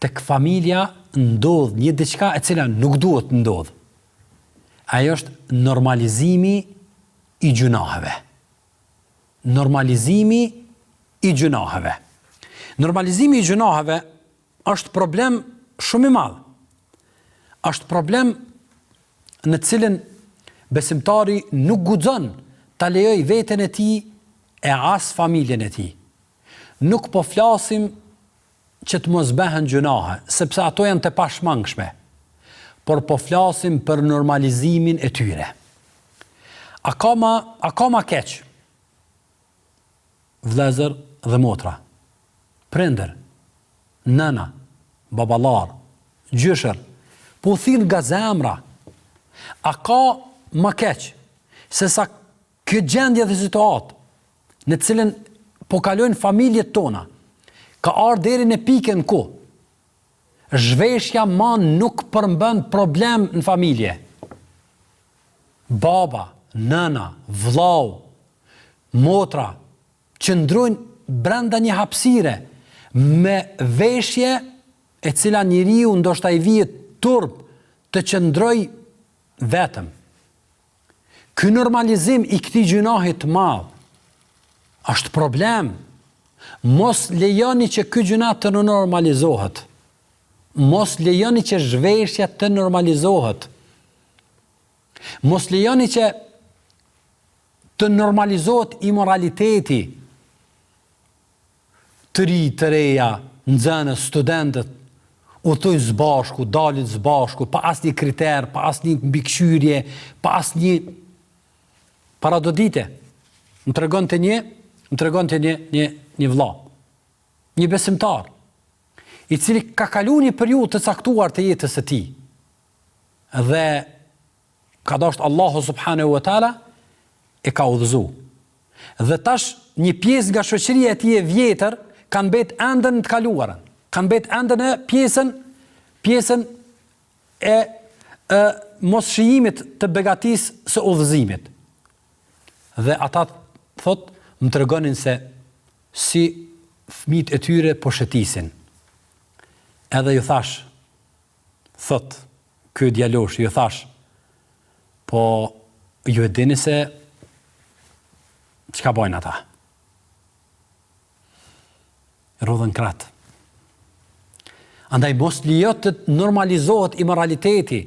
tek familja ndodh një diçka e cila nuk duhet të ndodh. Ajo është normalizimi i gjunaheve. Normalizimi i gjunaheve. Normalizimi i gjunaheve është problem shumë i madh. Është problem në cilën besimtari nuk guxon ta lejoj veten e tij e as familjen e tij. Nuk po flasim që të mos bëhen gjunahe, sepse ato janë të pashmangshme, por po flasim për normalizimin e tyre. A ka ma keq? Vëllezër dhe motra, prindër, nëna, baballar, gjyshër, po thirr nga zemra. A ka ma keq se sa kjo gjendje dhe situatë në cilën po kalojnë familjet tona, ka ardhur deri në pikën ku zhveshja ma nuk përmbën problem në familje. Baba, nëna, vllau, motra, qëndrojnë brenda një hapësire me veshje e cila njeriu ndoshta i vihet turp të qëndroj vetëm. Ky normalizim i këtij gjunahi të madh është problem. Mos lejoni që ky gjuna të normalizohet. Mos lejoni që zhveshja të normalizohet. Mos lejoni që të normalizohet imoraliteti. Të ri, të reja, nxënës, studentët, udhtojnë së bashku, dalin së bashku, pa asnjë kriter, pa asnjë mbikëqyrje, pa asnjë paradodite. Më tregonte një vëlla, një besimtar, i cili ka kaluar një periudhë të caktuar të jetës së tij. Dhe ka dashur Allahu subhanahu wa taala e ka udhëzuar. Dhe tash një pjesë nga shoqëria e tij e vjetër kanë mbet ende në të kaluarën. Kanë mbet ende në pjesën e mos shijimit të begatisë së udhëzimit. Dhe ata thot, më tregonin se si fëmijët e tyre po shëtisin. Edhe ju thash, thot, ky djalosh, ju thash, po ju e dini se çka bojnë ata? Rodhen kratë. Andaj mos lejo të normalizohet imoraliteti,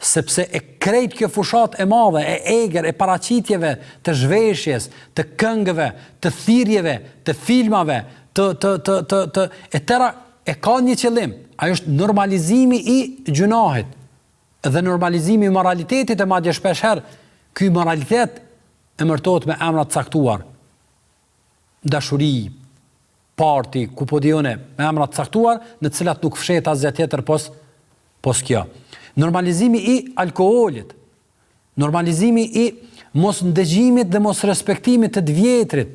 sepse e krejt kjo fushat e madhe, e eger, e paraqitjeve, të zhveshjes, të këngëve, të thirrjeve, të filmave, e tëra e ka një qëllim. Ajo është normalizimi i gjunahit dhe normalizimi i moralitetit, e madje shpeshherë ky moralitet emërtohet me emra të caktuar. Dashuri, parti, ku po dione, me emra të caktuar, në të cilat nuk fshet asgjë tjetër pos kjo. Normalizimi i alkoolit, normalizimi i mos ndëgjimit dhe mos respektimit të vjetrit,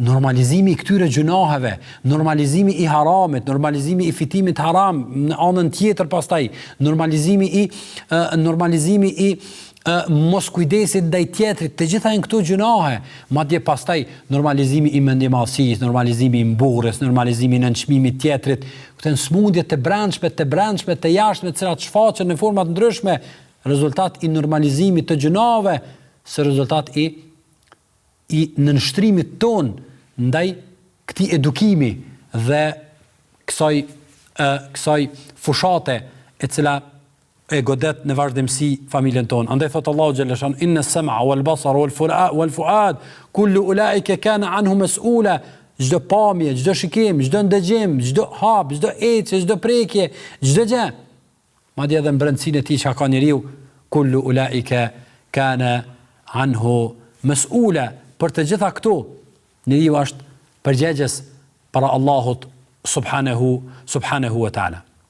normalizimi i këtyre gjunaheve, normalizimi i haramit, normalizimi i fitimit haram në anën tjetër pastaj, normalizimi i mos kujdesit ndaj tjetrit, të gjitha janë këto gjunahe, madje pastaj normalizimi i mendjemadhësisë, normalizimi i mburrjes, normalizimi i nënçmimit tjetrit, këto janë smundje të brendshme, të jashtme, të cilat shfaqen në forma të ndryshme, rezultat i normalizimit të gjunave, së rezultat i nënshtrimit ton ndaj këtij edukimi dhe kësaj fushate e cila e godet në vazhdimsi familjen tonë. Andaj thot Allahu xhalla shan inna as-sam'a wal basara wal fuad kullu ulaika kana anhu mas'ula. Çdo pamje, çdo shikim, çdo ndëgjim, çdo hap, çdo ecje, çdo prekje, çdo gjë. Madje edhe brendsinë e tij çka ka njeriu, kullu ulaika kana anhu mas'ula. Për të gjitha këto, njeriu është përgjegjës para Allahut subhanahu wa ta'ala.